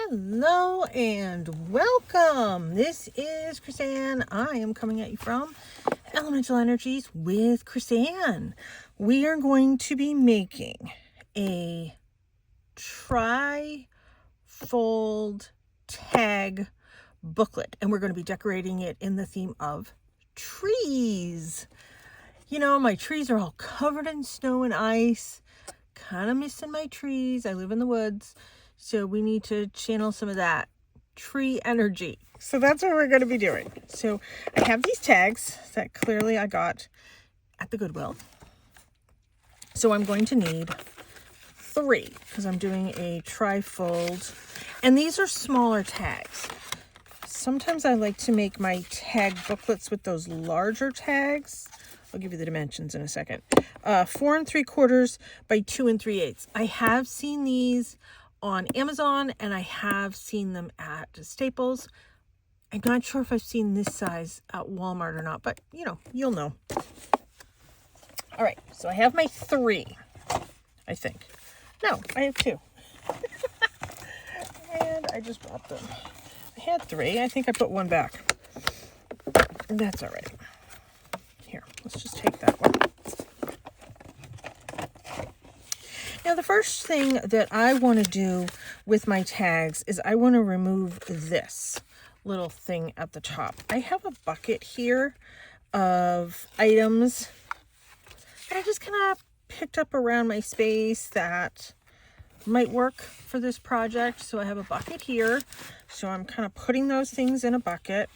Hello and welcome. This is Chrisanne. I am coming at you from Elemental Energies with Chrisanne. We are going to be making a tri-fold tag booklet, and we're going to be decorating it in the theme of trees. You know, my trees are all covered in snow and ice. Kind of missing my trees. I live in the woods. So we need to channel some of that tree energy. So that's what we're going to be doing. So I have these tags that clearly I got at the Goodwill. So I'm going to need 3 because I'm doing a tri-fold. And these are smaller tags. Sometimes I like to make my tag booklets with those larger tags. I'll give you the dimensions in a second. 4 3/4 by 2 3/8. I have seen these on Amazon and I have seen them at Staples. I'm not sure if I've seen this size at Walmart or not, but you know, you'll know. All right, so I have my 3, I think. No, I have 2. And I just dropped them. I had 3. I think I put 1 back. That's all right. Here, let's just take that one. Now, the first thing that I want to do with my tags is I want to remove this little thing at the top. I have a bucket here of items that I just kind of picked up around my space that might work for this project. So I have a bucket here. So I'm kind of putting those things in a bucket.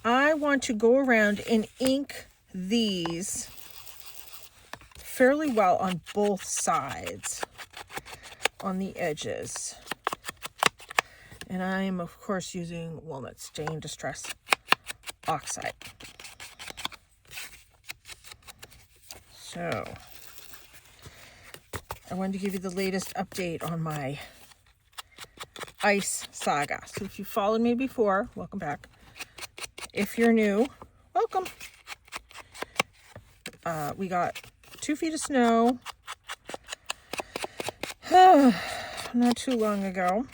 I want to go around and ink these fairly well on both sides on the edges. And I'm of course using Walnut Stain Distress Oxide. So I wanted to give you the latest update on my ice saga. So if you followed me before, welcome back. If you're new, welcome. We got 2 feet of snow not too long ago.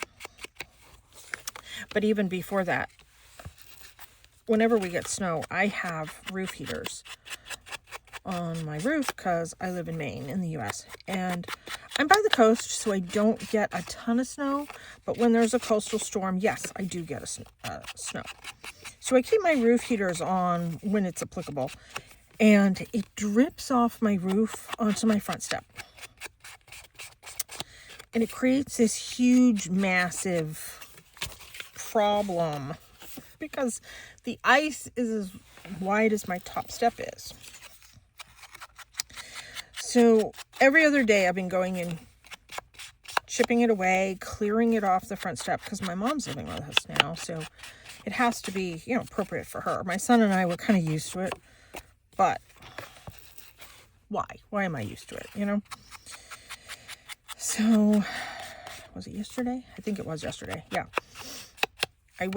But even before that, whenever we get snow, I have roof heaters on my roof because I live in Maine in the US. And I'm by the coast, so I don't get a ton of snow. But when there's a coastal storm, yes, I do get snow. So I keep my roof heaters on when it's applicable. And it drips off my roof onto my front step. And it creates this huge, massive problem because the ice is as wide as my top step is. So every other day I've been going and chipping it away, clearing it off the front step because my mom's living with us now. So it has to be, you know, appropriate for her. My son and I were kind of used to it. But why? Why am I used to it, you know? So, was it yesterday? I think it was yesterday. Yeah. I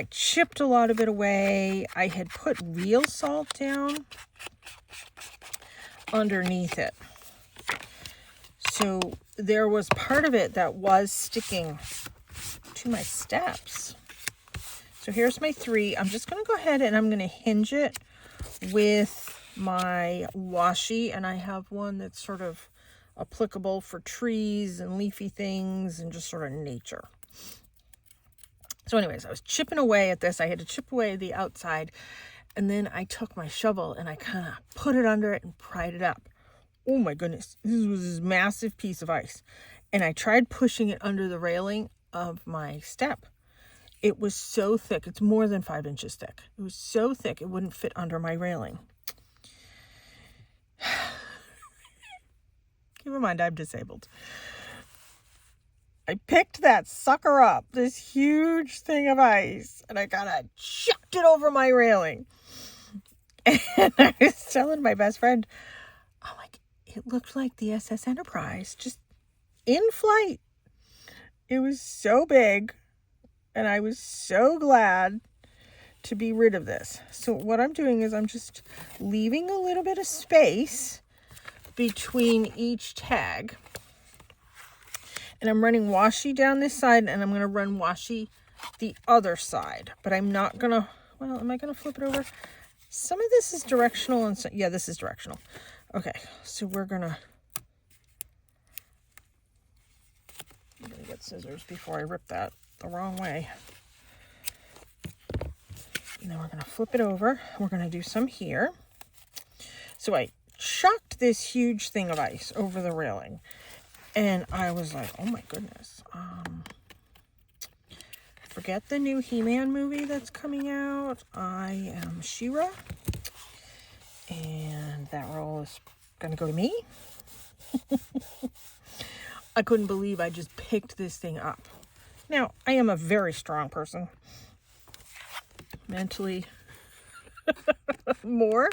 chipped a lot of it away. I had put real salt down underneath it. So, there was part of it that was sticking to my steps. So, here's my 3. I'm just going to go ahead and I'm going to hinge it with my washi, and I have one that's sort of applicable for trees and leafy things and just sort of nature. So anyways, I was chipping away at this. I had to chip away the outside, and then I took my shovel and I kind of put it under it and pried it up. Oh my goodness, this was this massive piece of ice, and I tried pushing it under the railing of my step. It was so thick. It's more than 5 inches thick. It was so thick it wouldn't fit under my railing. Keep in mind, I'm disabled. I picked that sucker up, this huge thing of ice, and I kind of chucked it over my railing. And I was telling my best friend, I'm like, it looked like the SS Enterprise, just in flight. It was so big. And I was so glad to be rid of this. So what I'm doing is I'm just leaving a little bit of space between each tag. And I'm running washi down this side, and I'm going to run washi the other side. But I'm not going to, well, am I going to flip it over? Some of this is directional, and so, yeah, this is directional. Okay, so we're going to, I'm going to get scissors before I rip that the wrong way. And then we're going to flip it over. We're going to do some here. So I chucked this huge thing of ice over the railing. And I was like, oh my goodness. Forget the new He-Man movie that's coming out. I am She-Ra. And that role is going to go to me. I couldn't believe I just picked this thing up. Now, I am a very strong person. Mentally, more.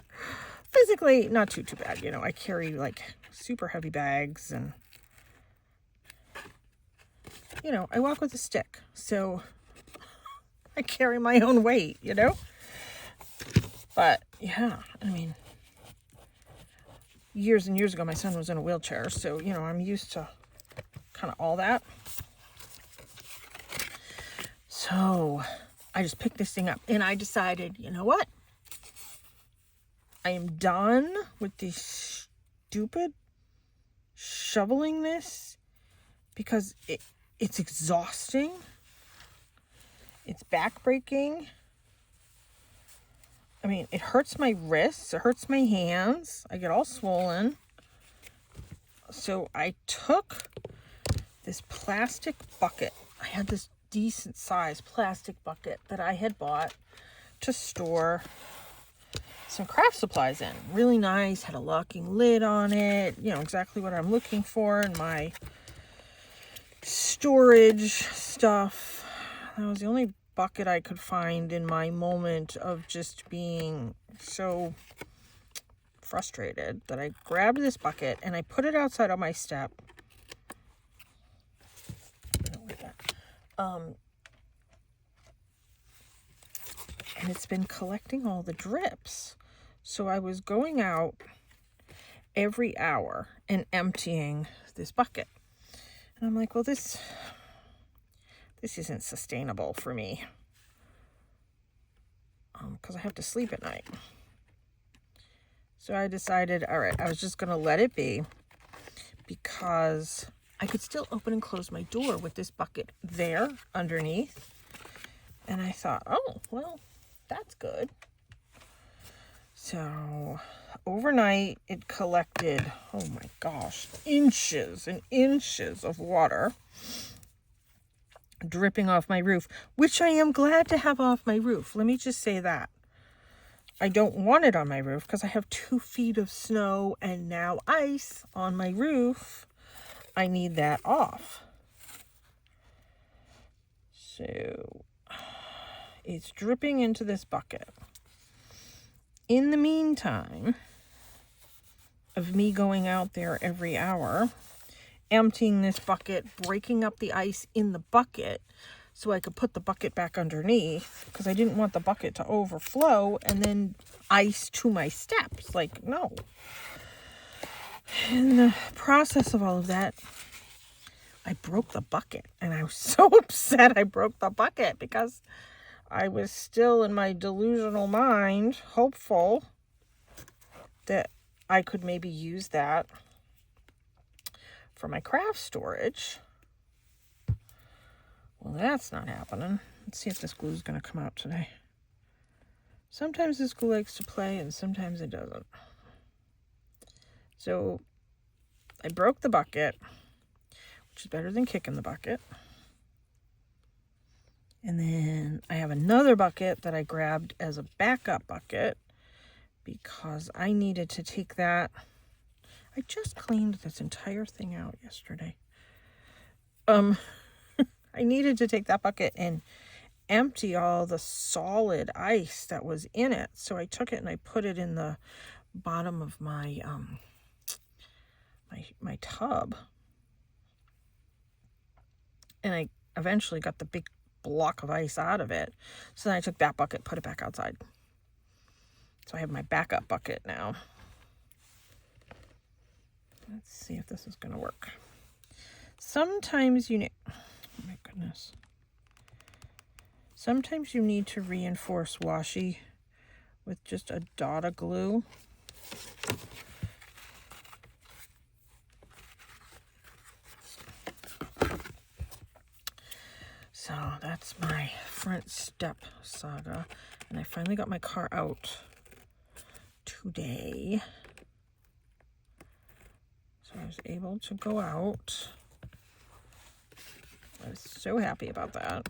Physically, not too bad. You know, I carry like super heavy bags and, you know, I walk with a stick. So I carry my own weight, you know. But yeah, I mean, years and years ago, my son was in a wheelchair. So, you know, I'm used to kind of all that. So I just picked this thing up and I decided, you know what? I am done with this stupid shoveling this because it's exhausting. It's backbreaking. I mean, it hurts my wrists. It hurts my hands. I get all swollen. So I took this plastic bucket. I had this decent sized plastic bucket that I had bought to store some craft supplies in. Really nice, had a locking lid on it, you know, exactly what I'm looking for in my storage stuff. That was the only bucket I could find in my moment of just being so frustrated that I grabbed this bucket and I put it outside on my step. And it's been collecting all the drips. So I was going out every hour and emptying this bucket. And I'm like, well, this isn't sustainable for me. Because I have to sleep at night. So I decided, all right, I was just going to let it be because I could still open and close my door with this bucket there underneath. And I thought, oh, well, that's good. So overnight it collected, oh my gosh, inches and inches of water dripping off my roof, which I am glad to have off my roof. Let me just say that. I don't want it on my roof because I have 2 feet of snow and now ice on my roof. I need that off. So it's dripping into this bucket. In the meantime of me going out there every hour, emptying this bucket, breaking up the ice in the bucket so I could put the bucket back underneath because I didn't want the bucket to overflow and then ice to my steps. Like, no. In the process of all of that, I broke the bucket and I was so upset I broke the bucket because I was still in my delusional mind, hopeful that I could maybe use that for my craft storage. Well, that's not happening. Let's see if this glue is going to come out today. Sometimes this glue likes to play and sometimes it doesn't. So I broke the bucket, which is better than kicking the bucket. And then I have another bucket that I grabbed as a backup bucket because I needed to take that. I just cleaned this entire thing out yesterday. I needed to take that bucket and empty all the solid ice that was in it. So I took it and I put it in the bottom of my my tub. And I eventually got the big block of ice out of it. So then I took that bucket, put it back outside. So I have my backup bucket now. Let's see if this is going to work. sometimes you need, oh my goodness. Sometimes you need to reinforce washi with just a dot of glue. So that's my front step saga. And I finally got my car out today. So I was able to go out. I was so happy about that.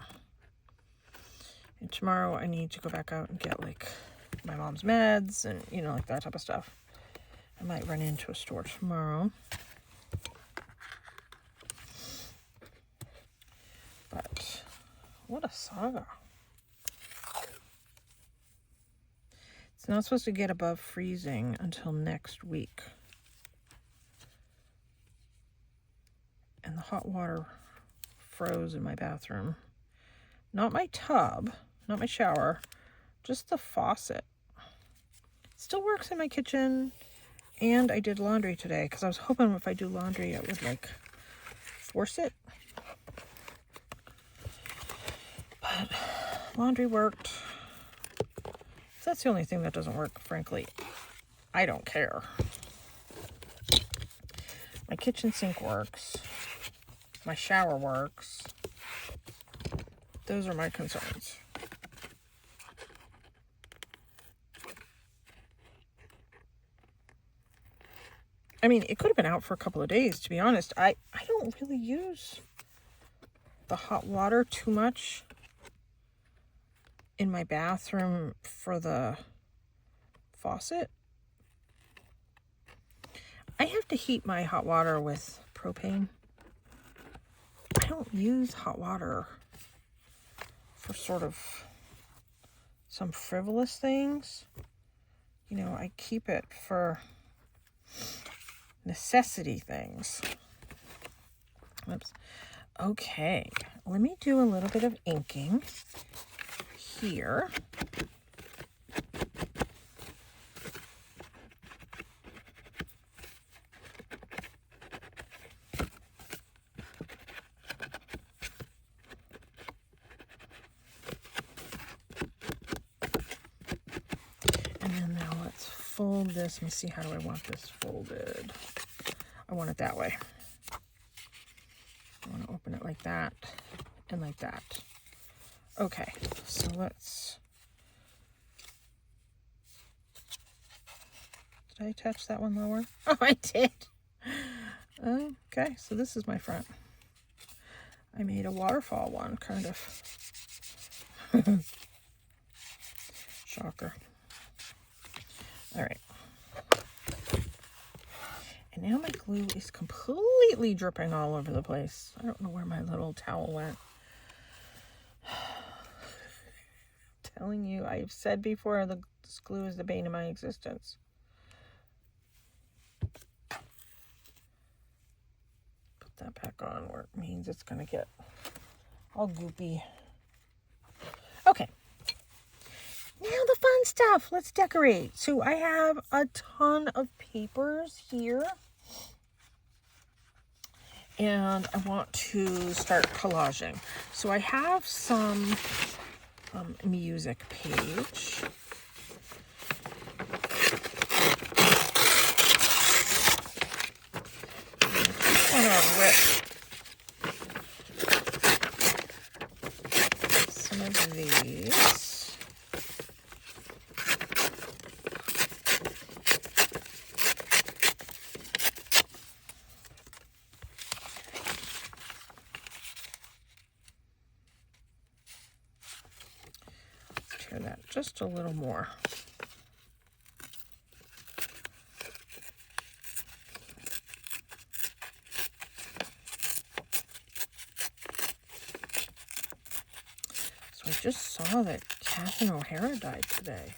And tomorrow I need to go back out and get like my mom's meds and, you know, like that type of stuff. I might run into a store tomorrow. But what a saga. It's not supposed to get above freezing until next week. And the hot water froze in my bathroom. Not my tub, not my shower, just the faucet. It still works in my kitchen. And I did laundry today because I was hoping if I do laundry, it would like force it. But laundry worked. So that's the only thing that doesn't work, frankly. I don't care. My kitchen sink works. My shower works. Those are my concerns. I mean, it could have been out for a couple of days, to be honest. I don't really use the hot water too much in my bathroom for the faucet. I have to heat my hot water with propane. I don't use hot water for sort of some frivolous things. You know, I keep it for necessity things. Oops. Okay, let me do a little bit of inking here. And then now let's fold this. Let me see, how do I want this folded? I want it that way. I want to open it like that and like that. Okay, so let's... Did I attach that one lower? Oh, I did. Okay, so this is my front. I made a waterfall one, kind of. Shocker. All right. And now my glue is completely dripping all over the place. I don't know where my little towel went. Telling you, I've said before, this glue is the bane of my existence. Put that back on where it means it's going to get all goopy. Okay. Now the fun stuff. Let's decorate. So I have a ton of papers here. And I want to start collaging. So I have some music page. I'm going to rip some of these. That just a little more. So I just saw that Catherine O'Hara died today.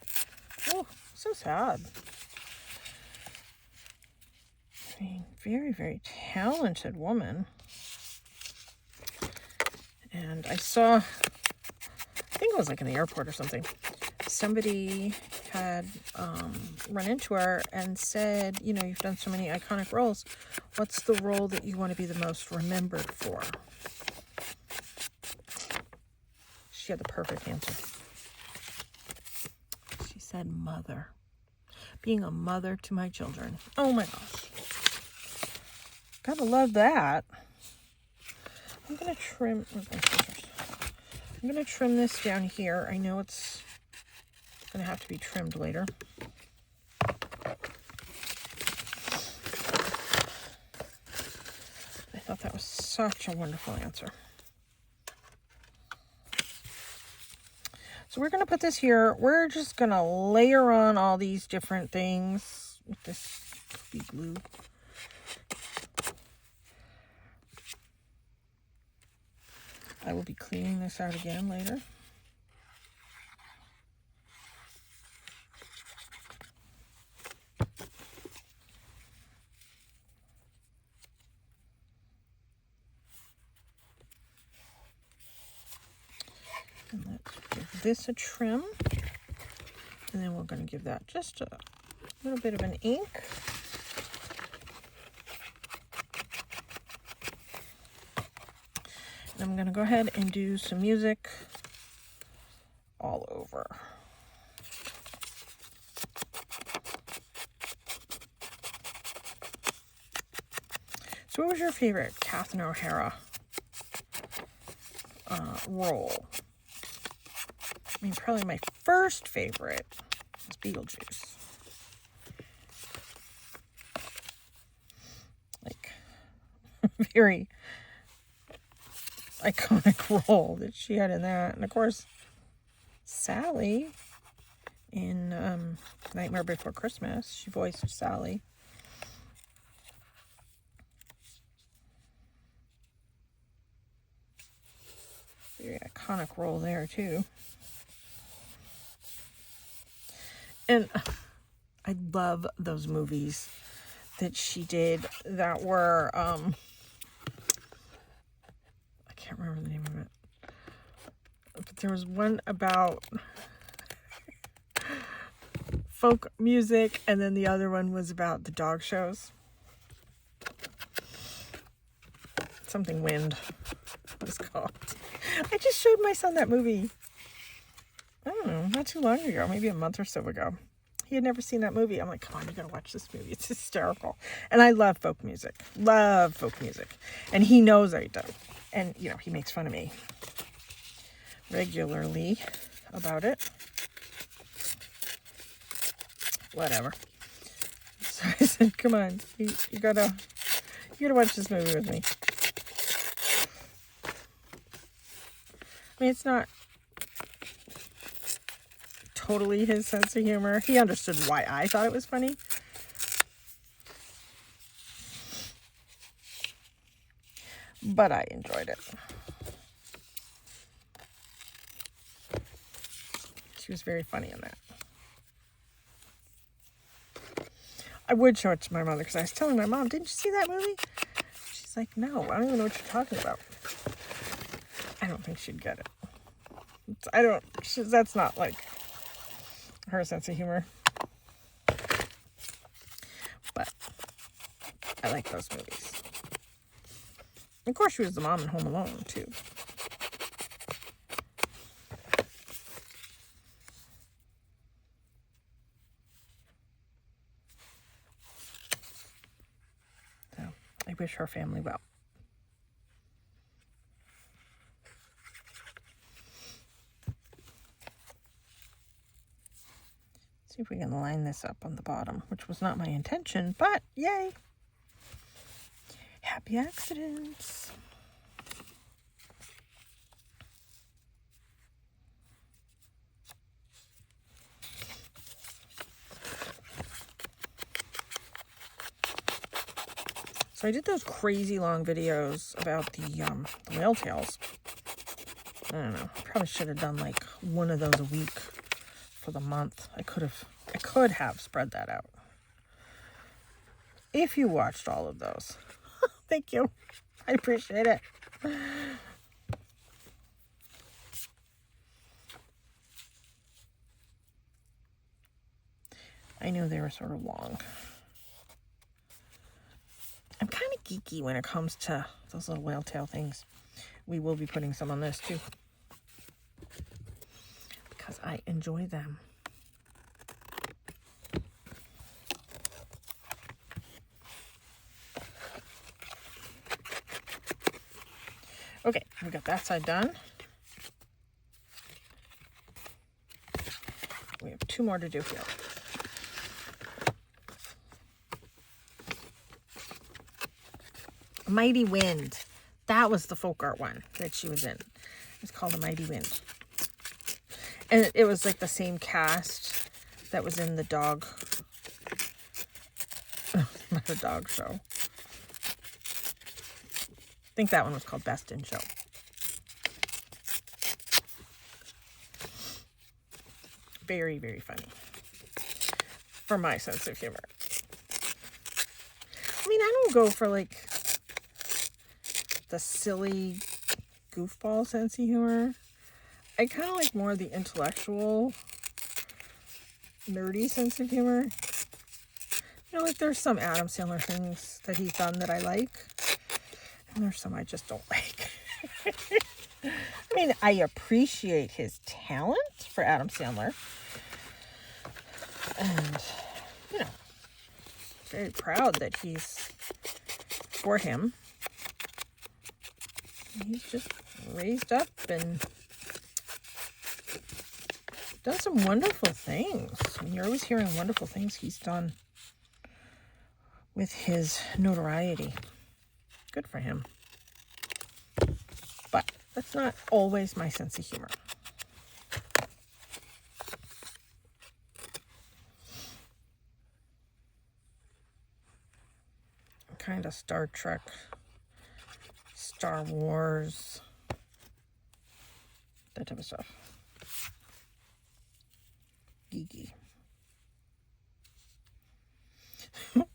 Oh, so sad. I mean, very, very talented woman. And I saw, I think it was like in the airport or something, somebody had run into her and said, you know, you've done so many iconic roles. What's the role that you want to be the most remembered for? She had the perfect answer. She said mother. Being a mother to my children. Oh my gosh. Gotta love that. I'm gonna trim. I'm gonna trim this down here. I know it's gonna have to be trimmed later. I thought that was such a wonderful answer. So we're going to put this here. We're just going to layer on all these different things with this glue. I will be cleaning this out again later. And let's give this a trim. And then we're going to give that just a little bit of an ink. And I'm going to go ahead and do some music all over. So what was your favorite Catherine O'Hara role? I mean, probably my first favorite was Beetlejuice. Like, very iconic role that she had in that. And of course, Sally in Nightmare Before Christmas. She voiced Sally. Very iconic role there, too. And I love those movies that she did that were, I can't remember the name of it. But there was one about folk music, and then the other one was about the dog shows. Something Wind it was called. I just showed my son that movie. I don't know, not too long ago, maybe a month or so ago. He had never seen that movie. I'm like, come on, you gotta watch this movie. It's hysterical. And I love folk music. Love folk music. And he knows I do. And, you know, he makes fun of me regularly about it. Whatever. So I said, come on, you gotta watch this movie with me. I mean, it's not totally his sense of humor. He understood why I thought it was funny. But I enjoyed it. She was very funny in that. I would show it to my mother because I was telling my mom, didn't you see that movie? She's like, no, I don't even know what you're talking about. I don't think she'd get it. That's not like her sense of humor. But I like those movies. Of course, she was the mom in Home Alone, too. So, I wish her family well. See if we can line this up on the bottom, which was not my intention, but yay! Happy accidents. So I did those crazy long videos about the whale tails. I don't know. Probably should have done like one of those a week for the month. I could have spread that out. If you watched all of those. Thank you. I appreciate it. I knew they were sort of long. I'm kind of geeky when it comes to those little whale tail things. We will be putting some on this too, because I enjoy them. Okay, we got that side done. We have 2 more to do here. Mighty Wind. That was the folk art one that she was in. It's called A Mighty Wind. And it was like the same cast that was in the dog show. I think that one was called Best in Show. Very, very funny. For my sense of humor. I mean, I don't go for like the silly goofball sense of humor. I kind of like more the intellectual, nerdy sense of humor. You know, like there's some Adam Sandler things that he's done that I like. And there's some I just don't like. I mean, I appreciate his talent for Adam Sandler. And, you know, very proud that he's for him. He's just raised up and done some wonderful things. I mean, you're always hearing wonderful things he's done with his notoriety. Good for him. But that's not always my sense of humor. Kind of Star Trek, Star Wars, that type of stuff. Geeky.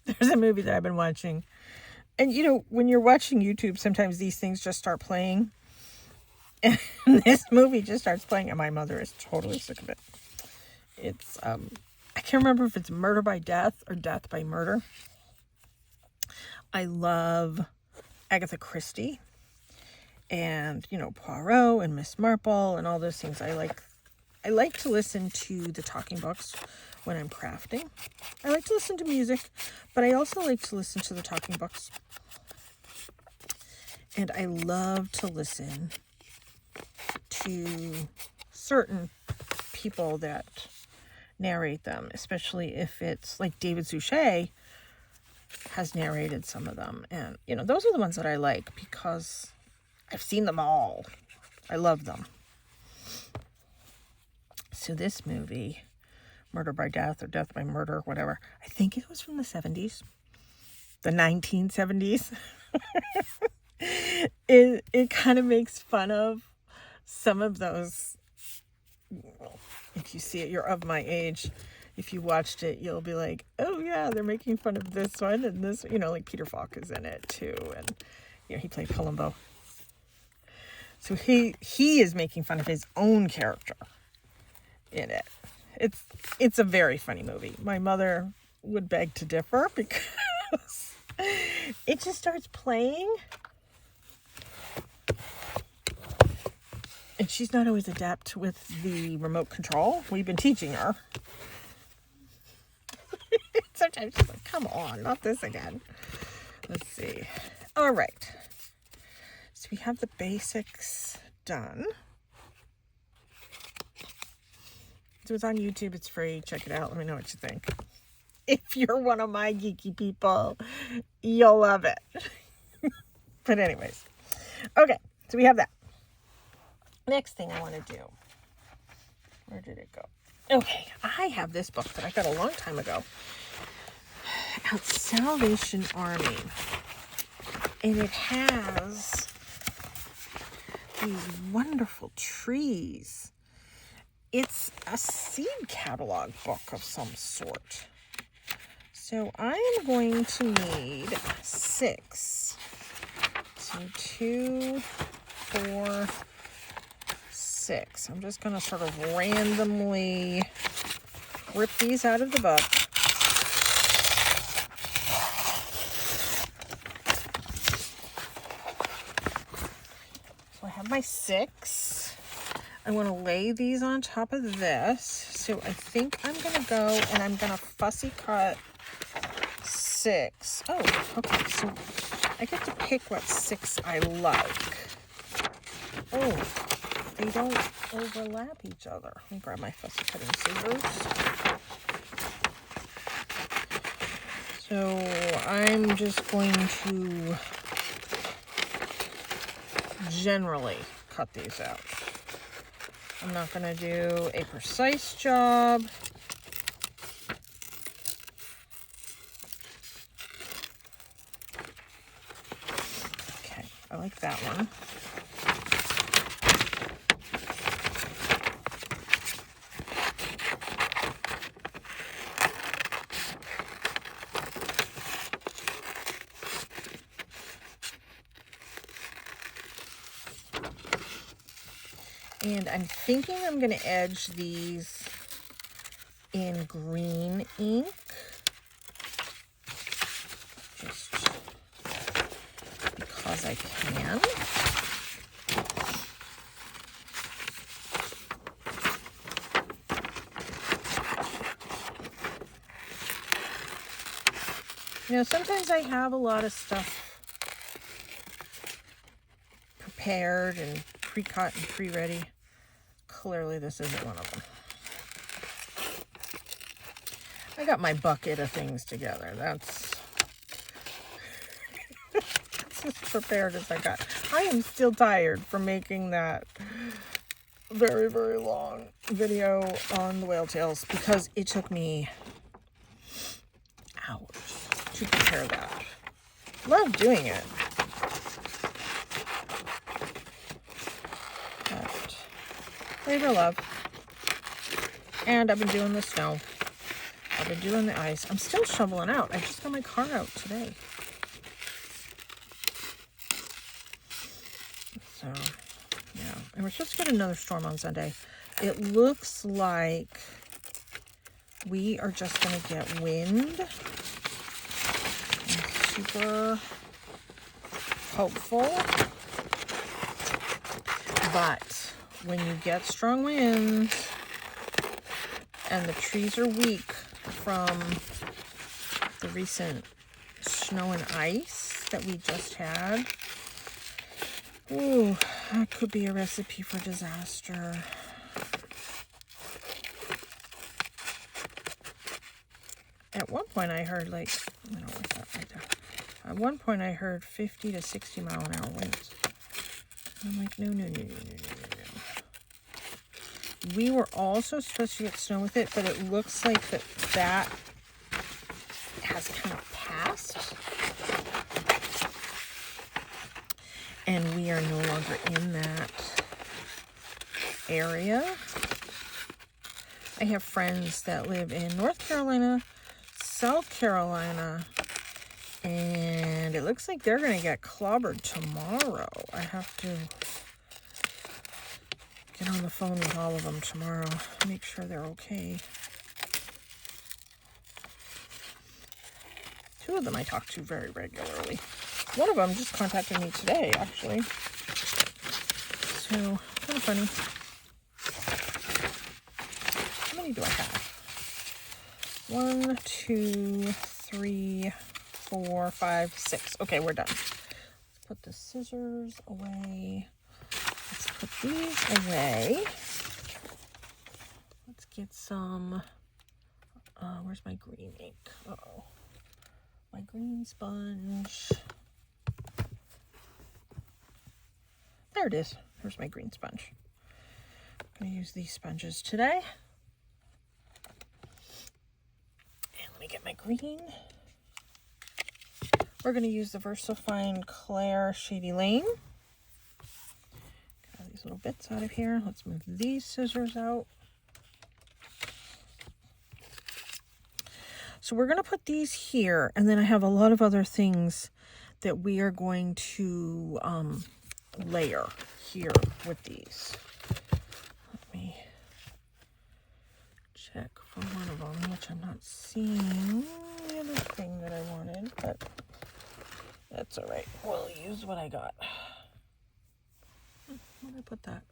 There's a movie that I've been watching. And, you know, when you're watching YouTube, sometimes these things just start playing. And this movie just starts playing, and my mother is totally sick of it. It's, I can't remember if it's Murder by Death or Death by Murder. I love Agatha Christie and, you know, Poirot and Miss Marple and all those things. I like to listen to the talking books when I'm crafting. I like to listen to music, but I also like to listen to the talking books. And I love to listen to certain people that narrate them, especially if it's like David Suchet has narrated some of them. And, you know, those are the ones that I like because I've seen them all. I love them. So this movie, Murder by Death or Death by Murder, whatever, I think it was from the 70s, the 1970s. It kind of makes fun of some of those. If you see it, you're of my age. If you watched it, you'll be like, oh yeah, they're making fun of this one and this, you know, like Peter Falk is in it too. And, you know, he played Columbo. So he is making fun of his own character in it. It's a very funny movie. My mother would beg to differ because it just starts playing. And she's not always adept with the remote control. We've been teaching her. Sometimes she's like, come on, not this again. Let's see. All right. So we have the basics done. So it's on YouTube. It's free. Check it out. Let me know what you think. If you're one of my geeky people, you'll love it. But anyways. Okay. So we have that. Next thing I want to do. Where did it go? Okay. I have this book that I got a long time ago. Out Salvation Army. And it has these wonderful trees. It's a seed catalog book of some sort. So I am going to need 6. So 2, 4, 6. I'm just going to sort of randomly rip these out of the book. have my 6. I want to lay these on top of this. So I think I'm going to go and I'm going to fussy cut 6. Oh, okay. So I get to pick what 6 I like. Oh, they don't overlap each other. Let me grab my fussy cutting scissors. So I'm just going to generally cut these out. I'm not going to do a precise job. Okay, I like that one. And I'm thinking I'm going to edge these in green ink. Just because I can. You know, sometimes I have a lot of stuff prepared and pre-cut and pre-ready. Clearly this isn't one of them. I got my bucket of things together. That's as prepared as I got. I am still tired from making that very, very long video on the whale tails because it took me hours to prepare that. Love doing it. But labor love. And I've been doing the snow. I've been doing the ice. I'm still shoveling out. I just got my car out today. So, yeah. And we're supposed to get another storm on Sunday. It looks like we are just going to get wind. I'm super hopeful. But when you get strong winds and the trees are weak from the recent snow and ice that we just had, ooh, that could be a recipe for disaster. At one point I heard like, I don't know what's that right there. At one point I heard 50 to 60 mile an hour winds. I'm like, no. We were also supposed to get snow with it, but it looks like that has kind of passed. And we are no longer in that area. I have friends that live in North Carolina, South Carolina, and it looks like they're going to get clobbered tomorrow. I have to get on the phone with all of them tomorrow, make sure they're okay. 2 of them I talk to very regularly. One of them just contacted me today, actually. So, kind of funny. How many do I have? 1, 2, 3, 4, 5, 6. Okay, we're done. Let's put the scissors away. Let's put these away. Let's get some, where's my green ink? Uh-oh. My green sponge. There it is. There's my green sponge. I'm going to use these sponges today. And let me get my green. We're going to use the VersaFine Claire Shady Lane. Get all these little bits out of here. Let's move these scissors out. So we're going to put these here, and then I have a lot of other things that we are going to layer here with these. Let me check for one of them, which I'm not seeing the other thing that I wanted, but that's all right. We'll use what I got. Where did I put that?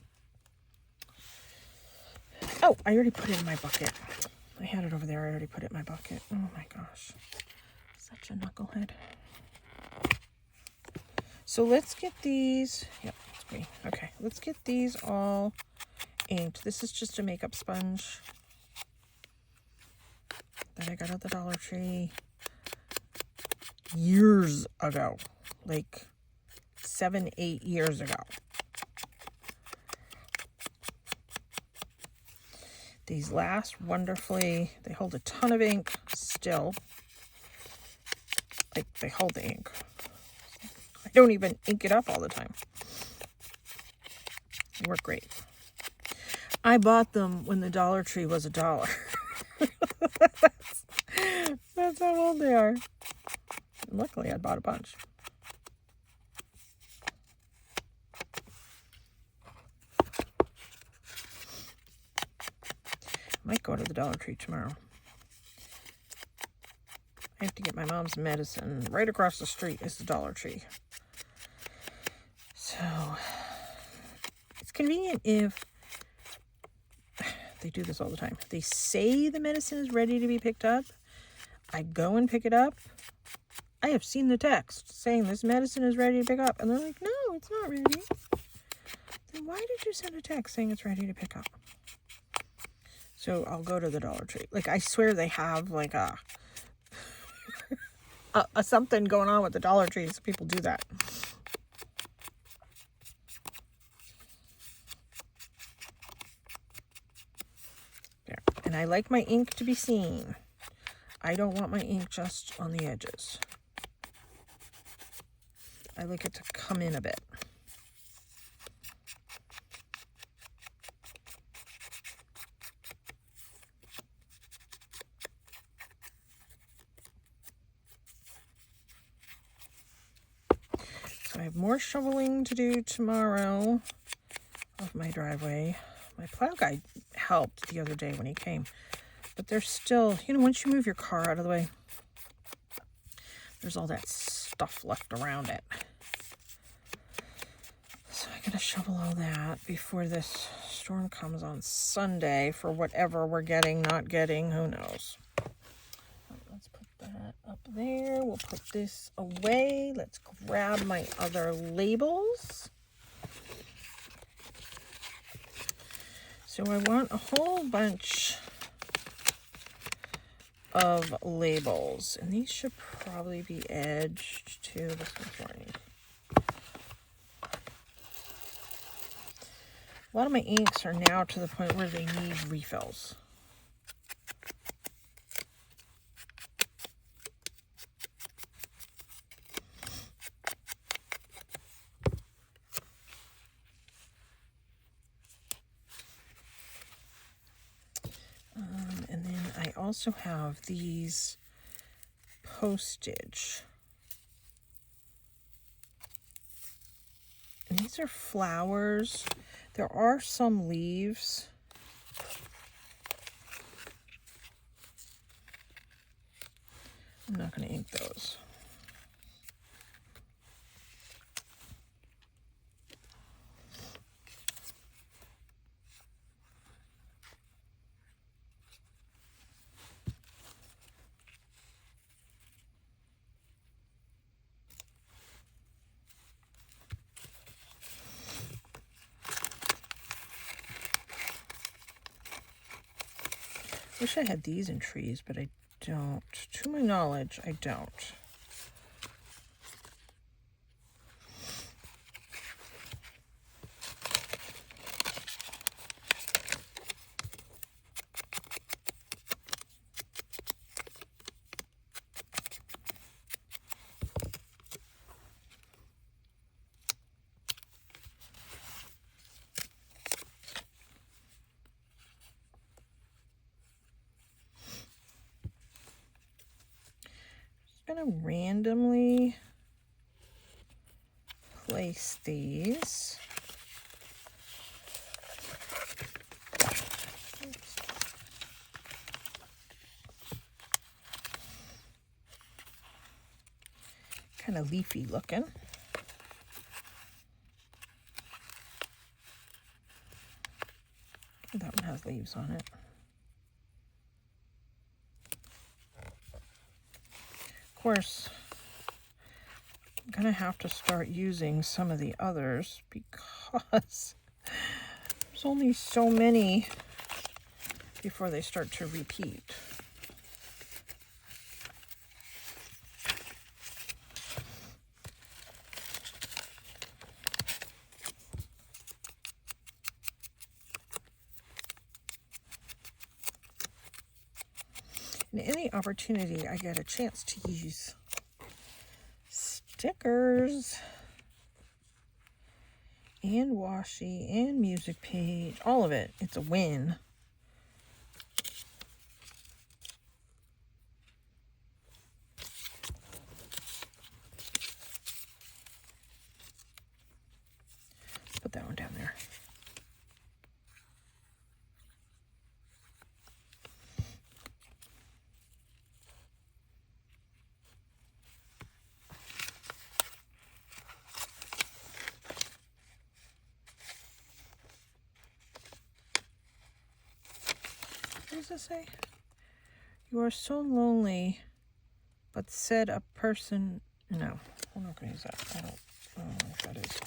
Oh, I already put it in my bucket. I had it over there. I already put it in my bucket. Oh my gosh. Such a knucklehead. So let's get these. Yep, it's green. Okay, let's get these all inked. This is just a makeup sponge that I got at the Dollar Tree years ago. Like 7, 8 years ago. These last wonderfully. They hold a ton of ink still. Like, they hold the ink. I don't even ink it up all the time. They work great. I bought them when the Dollar Tree was $1. That's how old they are. And luckily, I bought a bunch. Might go to the Dollar Tree tomorrow. I have to get my mom's medicine. Right across the street is the Dollar Tree. So, it's convenient if they do this all the time. They say the medicine is ready to be picked up. I go and pick it up. I have seen the text saying this medicine is ready to pick up. And they're like, no, it's not ready. Then why did you send a text saying it's ready to pick up? So I'll go to the Dollar Tree. Like, I swear they have like a something going on with the Dollar Tree, so people do that. There. And I like my ink to be seen. I don't want my ink just on the edges. I like it to come in a bit. I have more shoveling to do tomorrow of my driveway. My plow guy helped the other day when he came. But there's still, you know, once you move your car out of the way, there's all that stuff left around it. So I gotta shovel all that before this storm comes on Sunday for whatever we're getting, not getting, who knows. Let's put that up there. We'll put this away. Let's grab my other labels. So I want a whole bunch of labels, and these should probably be edged too. This one's fine. A lot of my inks are now to the point where they need refills. And then I also have these postage. And these are flowers. There are some leaves. I'm not going to ink those. Wish I had these in trees, but I don't. To my knowledge, I don't. Gonna randomly place these. Kind of leafy looking. That one has leaves on it. Of course, I'm gonna have to start using some of the others because there's only so many before they start to repeat. And any opportunity I get a chance to use stickers and washi and music page, all of it, it's a win. Put that one down there. What does it say? You are so lonely, but said a person... No, we're not going to use that. I don't know what that is.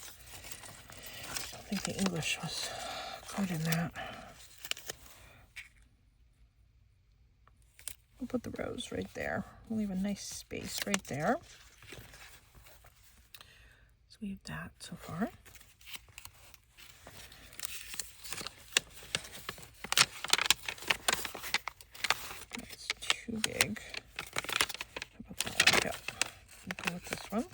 I think the English was good in that. We'll put the rose right there. We'll leave a nice space right there. So we have that so far. That's too big. How about that one? Yeah. We'll go with this one.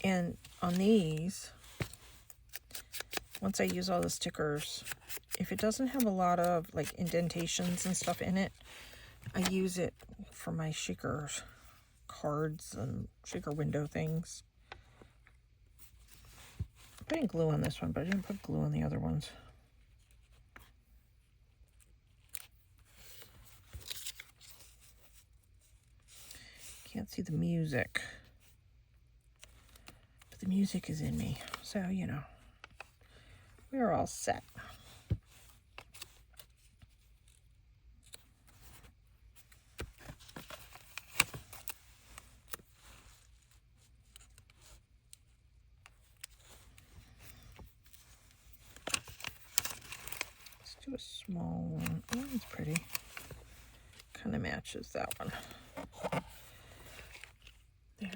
And on these, once I use all the stickers, if it doesn't have a lot of like indentations and stuff in it, I use it for my shaker cards and shaker window things. I'm putting glue on this one, but I didn't put glue on the other ones. Can't see the music. But the music is in me, so you know. We're all set. Let's do a small one. Oh, that's pretty. Kind of matches that one. There.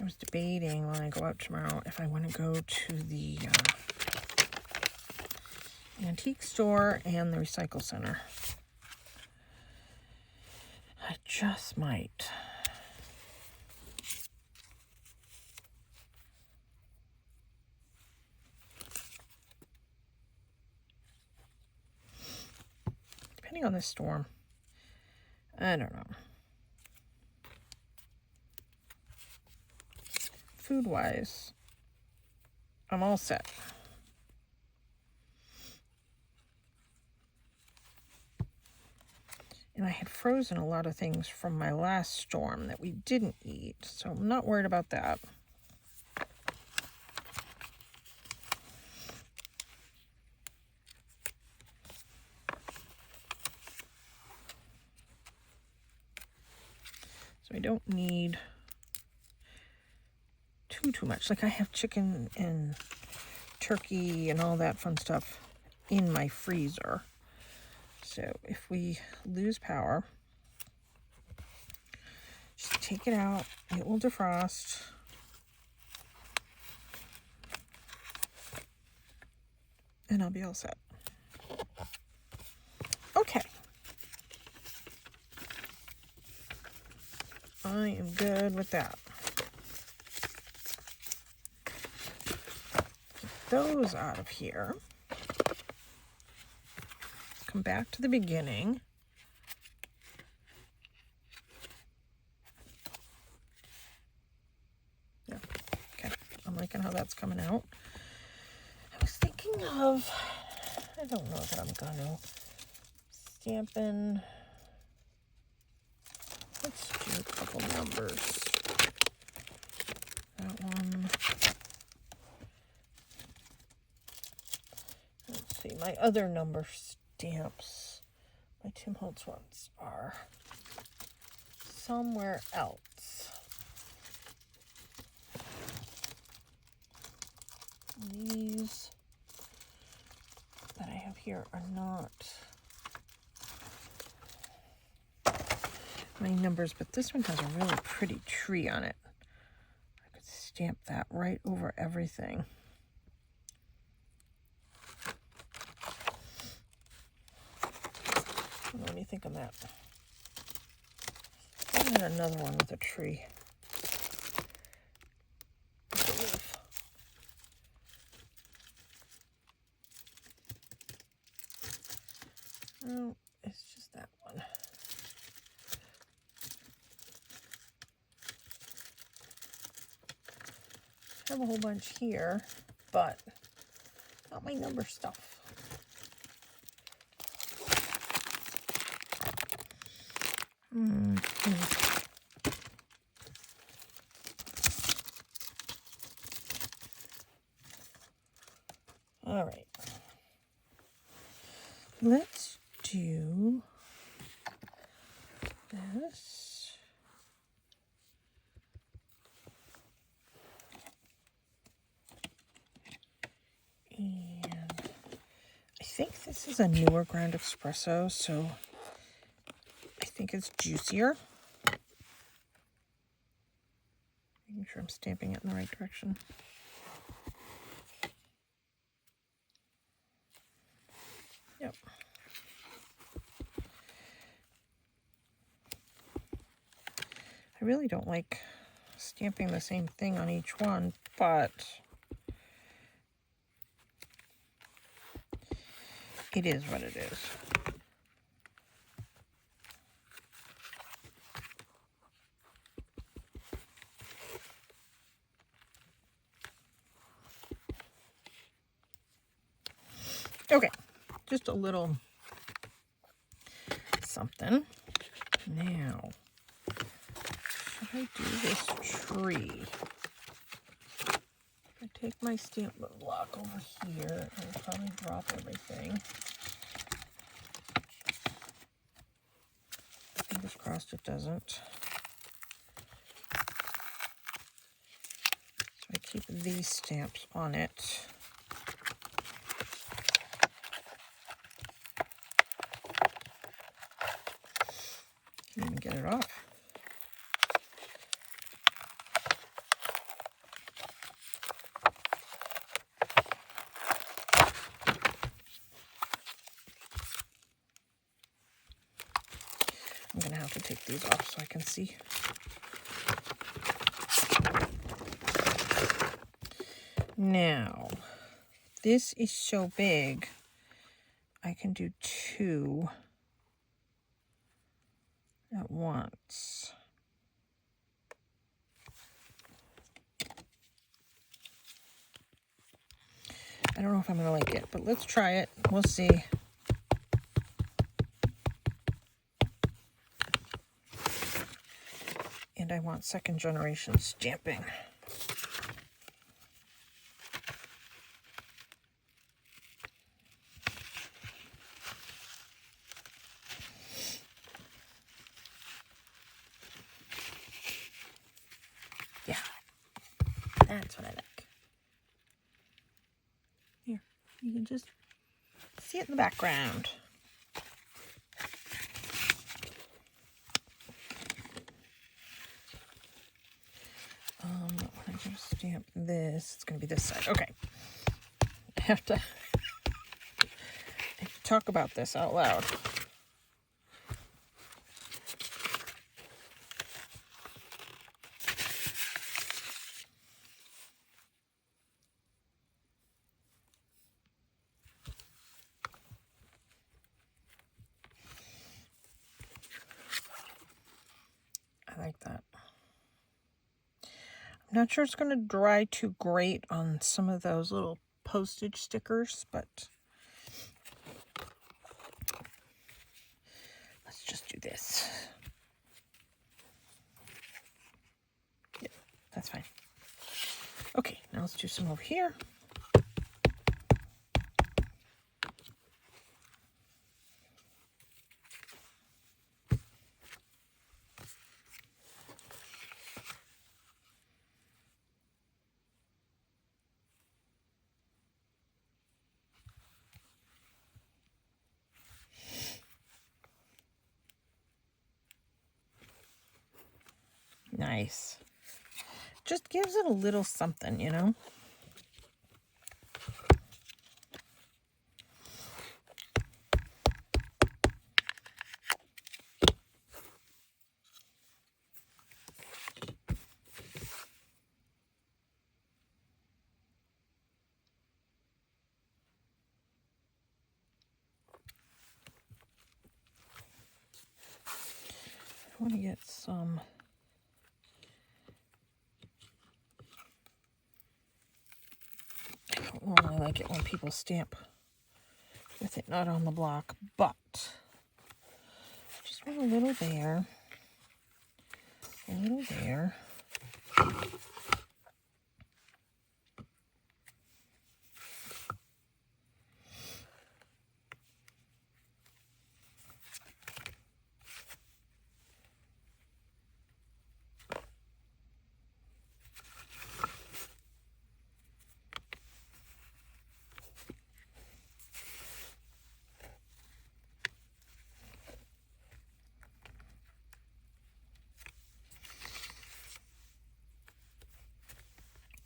I was debating when I go out tomorrow if I want to go to the antique store and the recycle center. I just might. Depending on the storm. I don't know. Food-wise, I'm all set. And I had frozen a lot of things from my last storm that we didn't eat, so I'm not worried about that. So I don't need too much. Like I have chicken and turkey and all that fun stuff in my freezer. So if we lose power, just take it out. It will defrost. And I'll be all set. Okay. I am good with that. Get those out of here. come back to the beginning. Yeah, okay. I'm liking how that's coming out. I was thinking of, I don't know that I'm gonna stamping. Let's do a couple numbers. That one. Let's see, my other number stamps, my Tim Holtz ones, are somewhere else. These that I have here are not my numbers, but this one has a really pretty tree on it. I could stamp that right over everything. What do you think of that? I had another one with a tree. No, it's just that one. I have a whole bunch here, but not my number stuff. All right. Let's do this. And I think this is a newer ground espresso, so I think it's juicier. Making sure I'm stamping it in the right direction. Yep. I really don't like stamping the same thing on each one, but it is what it is. Okay, just a little something. Now, should I do this tree? I take my stamp block over here and probably drop everything. Fingers crossed it doesn't. So I keep these stamps on it. Can't even get it off. I'm gonna have to take these off so I can see. Now, this is so big, I can do two at once. I don't know if I'm gonna like it, but let's try it. We'll see. And I want second generation stamping. Yeah, that's what I like. Here, you can just see it in the background. When I go to stamp this, it's going to be this side. Okay. I have to talk about this out loud. Not sure it's going to dry too great on some of those little postage stickers, but let's just do this. Yeah, that's fine. Okay, now let's do some over here. Nice. Just gives it a little something, you know? I want to get some. I don't really like it when people stamp with it not on the block, but just want a little there, a little there.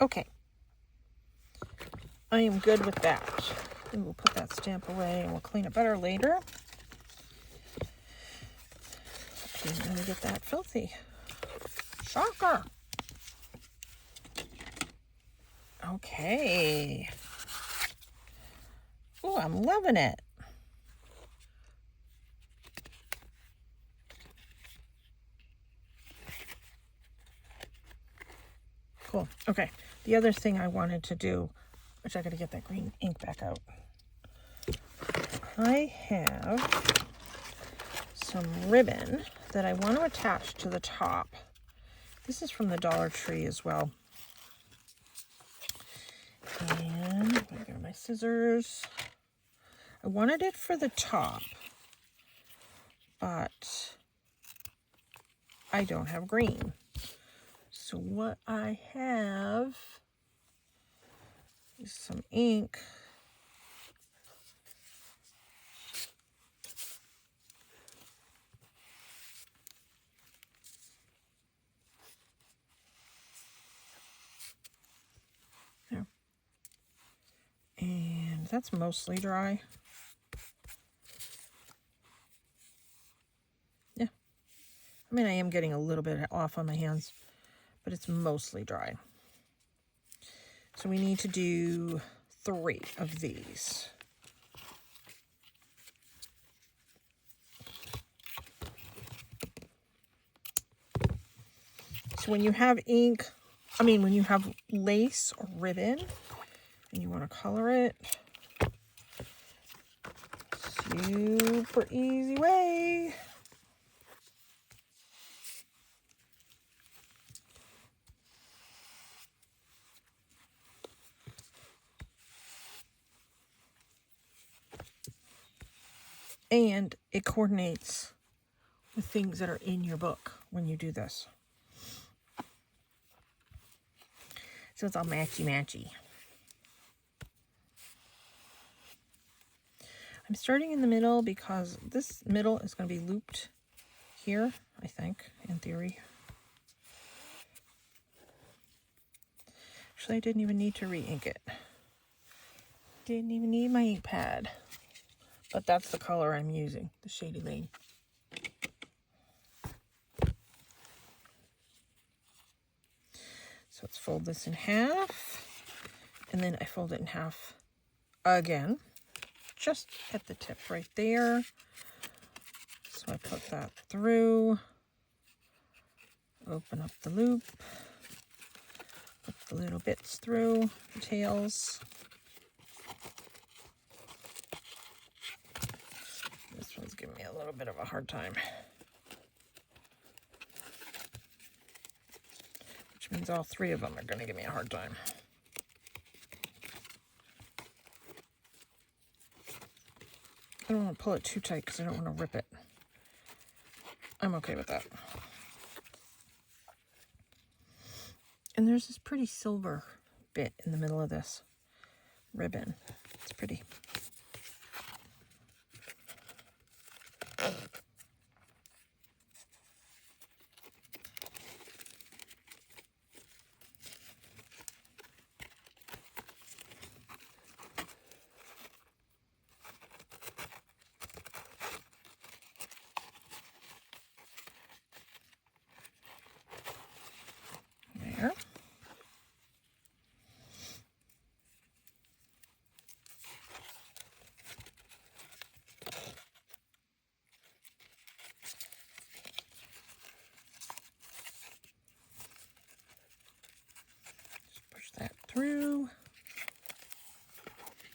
Okay, I am good with that. And we'll put that stamp away and we'll clean it better later. Didn't really get that filthy. Shocker. Okay. Oh, I'm loving it. Cool. Okay. The other thing I wanted to do, which I got to get that green ink back out. I have some ribbon that I want to attach to the top. This is from the Dollar Tree as well. And I'm going to get my scissors. I wanted it for the top, but I don't have green. So what I have is some ink. There. And that's mostly dry. Yeah. I mean, I am getting a little bit off on my hands, but it's mostly dry. So we need to do 3 of these. So when you have ink, when you have lace or ribbon and you want to color it, super easy way. And it coordinates with things that are in your book when you do this. So it's all matchy-matchy. I'm starting in the middle because this middle is going to be looped here, I think, in theory. Actually, I didn't even need to re-ink it. Didn't even need my ink pad. But that's the color I'm using, the Shady Lane. So let's fold this in half. And then I fold it in half again. Just at the tip right there. So I put that through. Open up the loop. the little bits through the tails. This one's giving me a little bit of a hard time. Which means all three of them are going to give me a hard time. I don't want to pull it too tight because I don't want to rip it. I'm okay with that. And there's this pretty silver bit in the middle of this ribbon. It's pretty. There. Just push that through.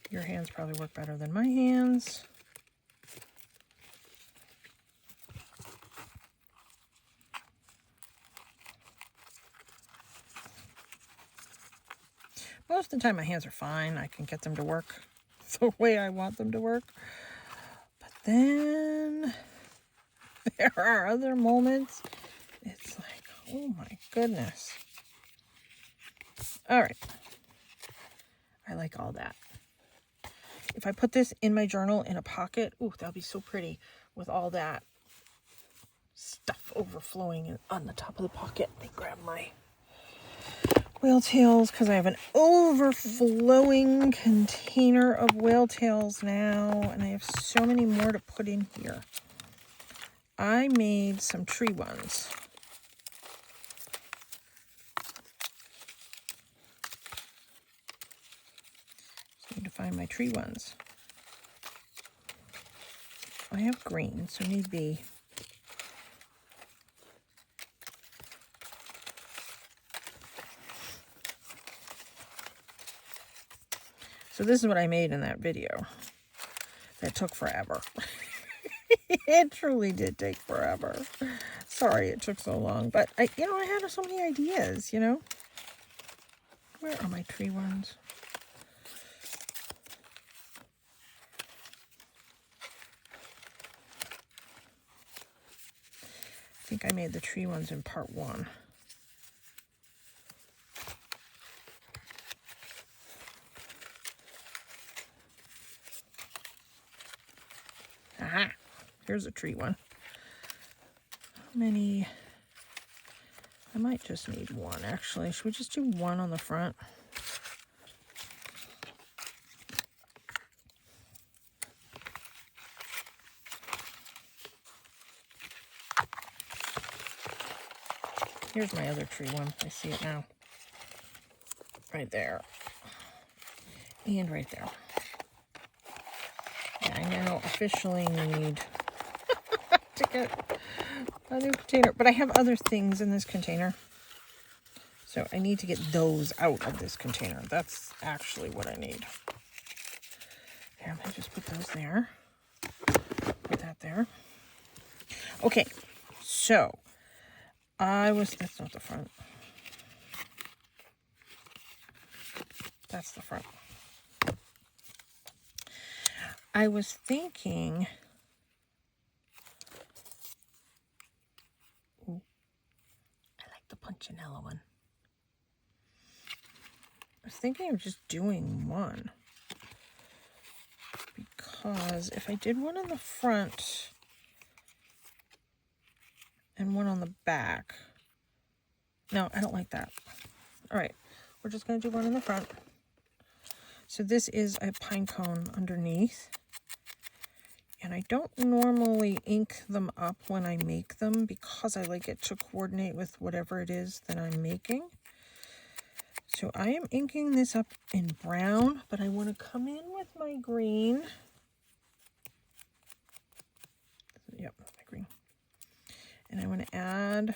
Your hands probably work better than my hands. Most of the time my hands are fine. I can get them to work the way I want them to work. But then there are other moments. It's like, oh my goodness. All right. I like all that. If I put this in my journal in a pocket, ooh, that'll be so pretty with all that stuff overflowing on the top of the pocket. Let me grab my whale tails because I have an overflowing container of whale tails now, and I have so many more to put in here. I made some tree ones. Just need to find my tree ones. I have green, so need be. So this is what I made in that video. That took forever. It truly did take forever. Sorry it took so long, but I had so many ideas, Where are my tree ones? I think I made the tree ones in part 1. Aha! Here's a tree one. How many? I might just need one, actually. Should we just do one on the front? Here's my other tree one. I see it now. Right there. And right there. Yeah, I now officially need to get a new container. But I have other things in this container. So I need to get those out of this container. That's actually what I need. Here, I'm going to just put those there. Put that there. Okay, so that's not the front. That's the front. I was thinking, ooh, I like the punchinella one. I was thinking of just doing one. Because if I did one in the front and one on the back. No, I don't like that. All right, we're just going to do one in the front. So this is a pine cone underneath. And I don't normally ink them up when I make them because I like it to coordinate with whatever it is that I'm making. So I am inking this up in brown, but I want to come in with my green. Yep, my green. And I want to add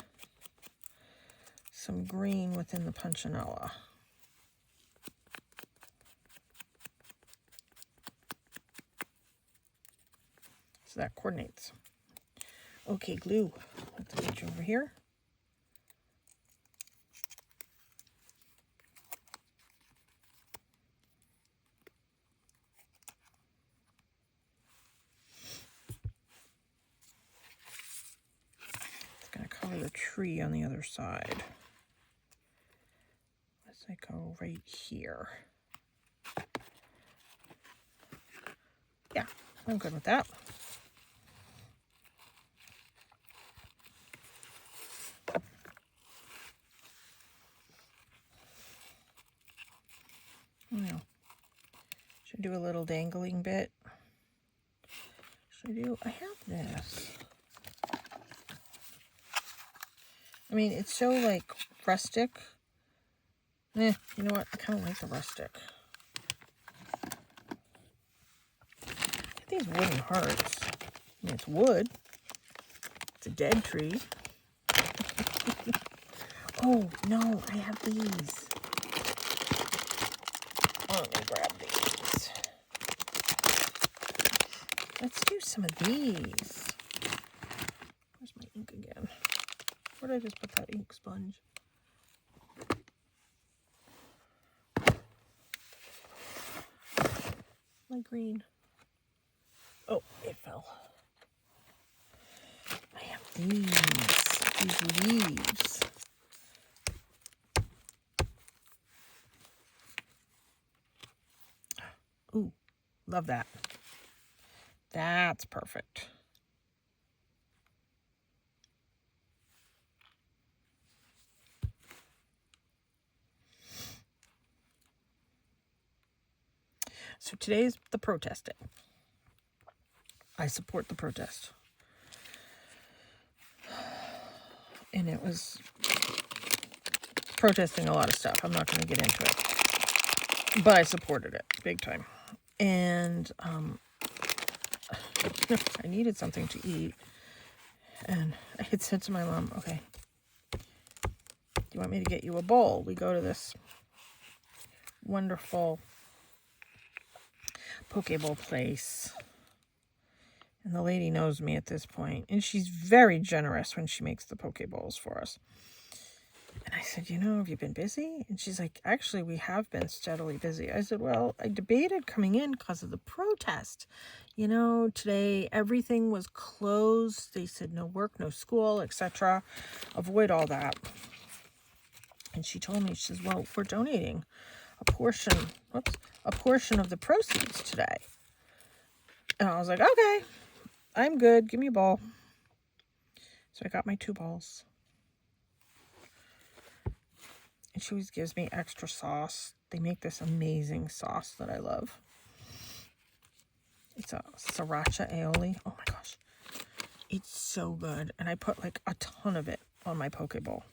some green within the punchinella. so that coordinates. Okay, glue. Let's put you over here. It's going to cover the tree on the other side. As I go right here. Yeah, I'm good with that. Now, should I do a little dangling bit? I have this. I mean, it's so like rustic. You know what? I kind of like the rustic. These wooden hearts. I mean, it's wood. It's a dead tree. Oh, no, I have these. Let me grab these. Let's do some of these. Where's my ink again? Where did I just put that ink sponge? My green. Oh, it fell. I have these leaves. Ooh, love that. That's perfect. So today's the protesting. I support the protest. And it was protesting a lot of stuff. I'm not going to get into it. But I supported it big time. And I needed something to eat. And I had said to my mom, okay, do you want me to get you a bowl? We go to this wonderful poke bowl place. And the lady knows me at this point. And she's very generous when she makes the poke bowls for us. And I said, you know, have you been busy? And she's like, actually, we have been steadily busy. I said, well, I debated coming in because of the protest. You know, today everything was closed. They said no work, no school, etc. Avoid all that. And she told me, she says, well, we're donating a portion of the proceeds today. And I was like, okay, I'm good. Give me a ball. So I got my 2 balls. And she always gives me extra sauce. They make this amazing sauce that I love. It's a sriracha aioli. Oh my gosh. It's so good. And I put like a ton of it on my poke bowl.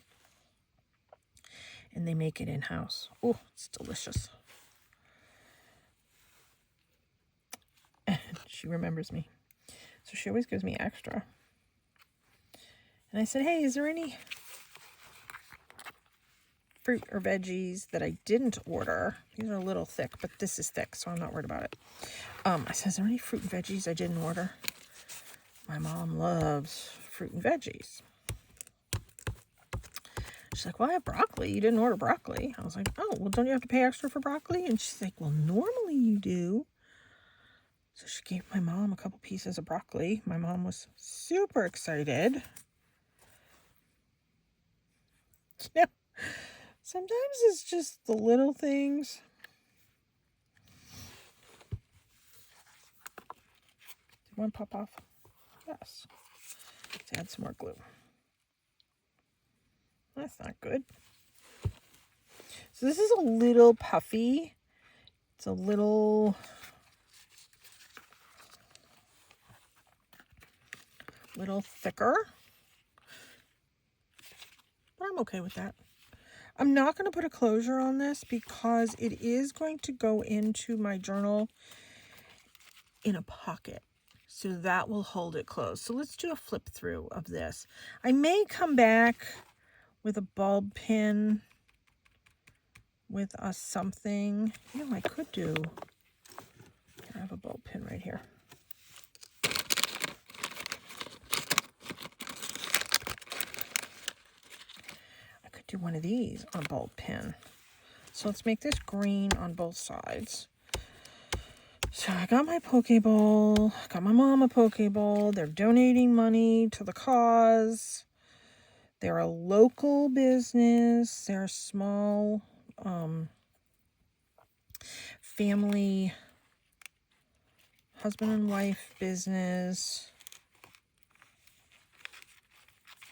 And they make it in-house. Oh, it's delicious. And she remembers me. So she always gives me extra. And I said, hey, is there any fruit or veggies that I didn't order? These are a little thick, but this is thick, so I'm not worried about it. I said, is there any fruit and veggies I didn't order? My mom loves fruit and veggies. She's like, well, I have broccoli. You didn't order broccoli. I was like, oh, well, don't you have to pay extra for broccoli? And she's like, well, normally you do. So she gave my mom a couple pieces of broccoli. My mom was super excited. You know, sometimes it's just the little things. Did one pop off? Yes. Let's add some more glue. That's not good. So this is a little puffy. It's a little thicker. But I'm okay with that. I'm not going to put a closure on this because it is going to go into my journal in a pocket. So that will hold it closed. So let's do a flip through of this. I may come back with a bulb pin with something. You know, I could do. Here, I have a bulb pin right here. do one of these on a bulb pin. So let's make this green on both sides. So I got my Pokeball, got my mom a Pokeball. They're donating money to the cause. They're a local business. They're a small family, husband and wife business.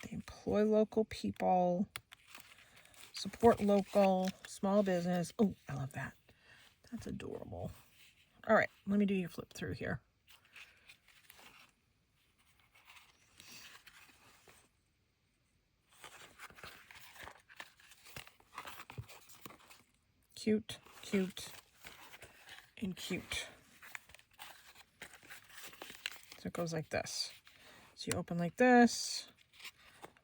They employ local people, support local, small business. Oh, I love that. That's adorable. All right, let me do your flip through here. Cute, cute, and cute. So it goes like this. So you open like this,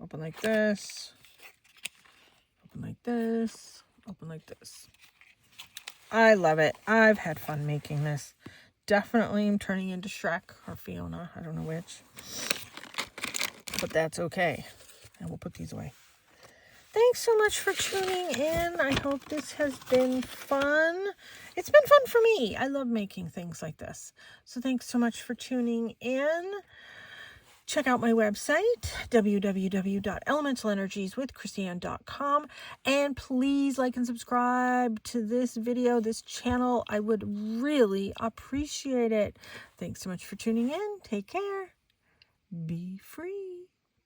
open like this, open like this, open like this. I love it. I've had fun making this. Definitely I'm turning into Shrek or Fiona. I don't know which. But that's okay. And we'll put these away. Thanks so much for tuning in. I hope this has been fun. It's been fun for me. I love making things like this. So thanks so much for tuning in. Check out my website, www.elementalenergieswithchristiane.com. And please like and subscribe to this video, this channel. I would really appreciate it. Thanks so much for tuning in. Take care. Be free.